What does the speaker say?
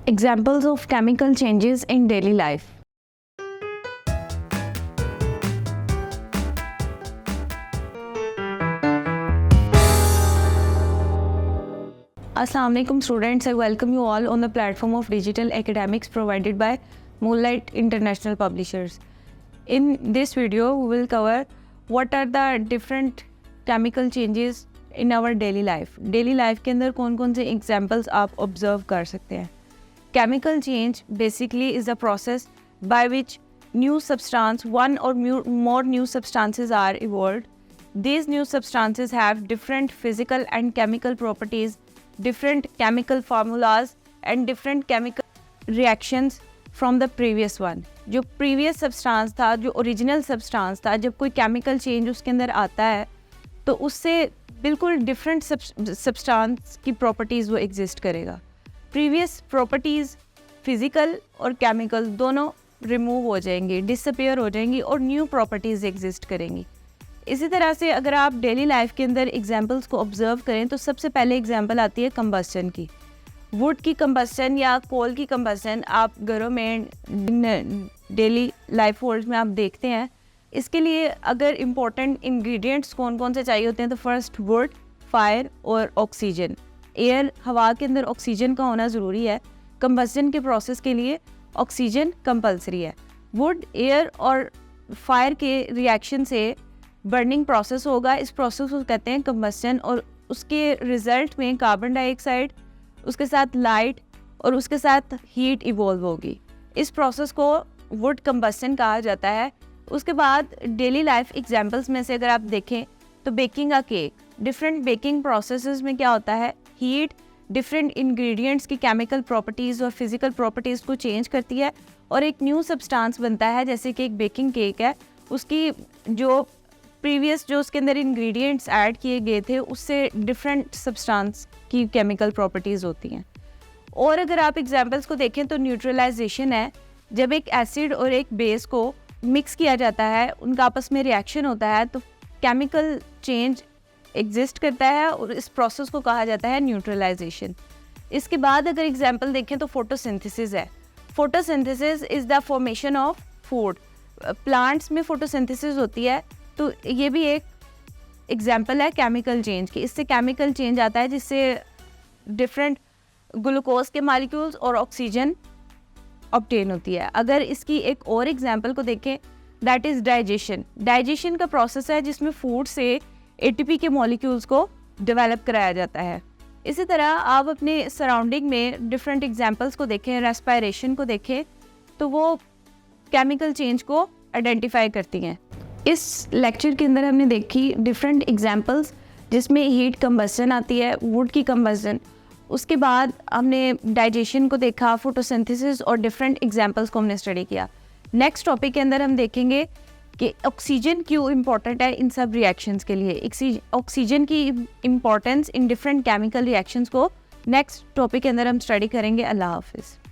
Examples of chemical changes in daily life. Assalamu alaikum students, I welcome you all on the platform of digital academics provided by Moonlight International Publishers. In this video, we will cover what are the different chemical changes in our daily life. Daily life के अंदर कौन कौन से examples आप observe कर सकते हैं. Chemical change basically is a process by which new substance, one or more new substances are evolved. These new substances have different physical and chemical properties, different chemical formulas and different chemical reactions from the previous one. जो previous substance था, जो original substance था, जब कोई chemical change उसके अंदर आता है तो उससे बिल्कुल different substance की properties वो exist करेगा. Previous properties physical और chemical दोनों remove हो जाएंगी, disappear हो जाएंगी और new properties exist करेंगी. इसी तरह से अगर आप डेली लाइफ के अंदर एग्जांपल्स को ऑब्जर्व करें तो सबसे पहले एग्जांपल आती है कंबस्टन की. वुड की कंबस्टन या कोल की कंबस्टन आप घरों में डेली लाइफ होल्ड में आप देखते हैं. इसके लिए अगर इम्पोर्टेंट इंग्रेडिएंट्स कौन कौन से चाहिए होते हैं तो फर्स्ट वुड, फायर और ऑक्सीजन. एयर, हवा के अंदर ऑक्सीजन का होना ज़रूरी है. कंबस्टन के प्रोसेस के लिए ऑक्सीजन कंपलसरी है. वुड, एयर और फायर के रिएक्शन से बर्निंग प्रोसेस होगा. इस प्रोसेस को कहते हैं कंबस्टन और उसके रिजल्ट में कार्बन डाइऑक्साइड, उसके साथ लाइट और उसके साथ हीट इवॉल्व होगी. इस प्रोसेस को वुड कंबस्टन कहा जाता है. उसके बाद डेली लाइफ एग्जांपल्स में से अगर आप देखें तो बेकिंग अ केक. डिफरेंट बेकिंग प्रोसेसेस में क्या होता है, हीट डिफरेंट इंग्रेडिएंट्स की केमिकल प्रॉपर्टीज़ और फिजिकल प्रॉपर्टीज़ को चेंज करती है और एक न्यू सब्सटेंस बनता है. जैसे कि एक बेकिंग केक है, उसकी जो प्रीवियस जो उसके अंदर इंग्रेडिएंट्स ऐड किए गए थे उससे डिफरेंट सब्सटेंस की केमिकल प्रॉपर्टीज़ होती हैं. और अगर आप एग्जांपल्स को देखें तो न्यूट्रलाइजेशन है. जब एक एसिड और एक बेस को मिक्स किया जाता है, उनका आपस में रिएक्शन होता है तो केमिकल चेंज एग्जिस्ट करता है और इस प्रोसेस को कहा जाता है न्यूट्रलाइजेशन. इसके बाद अगर एग्जांपल देखें तो फोटोसिंथेसिस है. Photosynthesis is the formation of food. Plants में फोटोसिंथेसिस होती है तो ये भी एक एग्जाम्पल है केमिकल चेंज की. इससे केमिकल चेंज आता है जिससे डिफरेंट ग्लूकोज के मॉलिक्यूल्स और ऑक्सीजन ऑब्टेन होती है. अगर इसकी एक और एग्जाम्पल को देखें दैट इज़ डाइजेशन. डाइजेशन का प्रोसेस है जिसमें फूड से एटीपी के मॉलिक्यूल्स को डेवलप कराया जाता है. इसी तरह आप अपने सराउंडिंग में डिफरेंट एग्जाम्पल्स को देखें, रेस्पिरेशन को देखें तो वो केमिकल चेंज को आइडेंटिफाई करती हैं. इस लेक्चर के अंदर हमने देखी डिफरेंट एग्जांपल्स जिसमें हीट कंबस्टन आती है, वुड की कंबस्टन. उसके बाद हमने डाइजेशन को देखा, फोटोसिंथेसिस और डिफरेंट एग्जांपल्स को हमने स्टडी किया. नेक्स्ट टॉपिक के अंदर हम देखेंगे कि ऑक्सीजन क्यों इम्पॉर्टेंट है इन सब रिएक्शंस के लिए. ऑक्सीजन की importance in different chemical reactions को नेक्स्ट टॉपिक के अंदर हम स्टडी करेंगे. अल्लाह हाफिज़.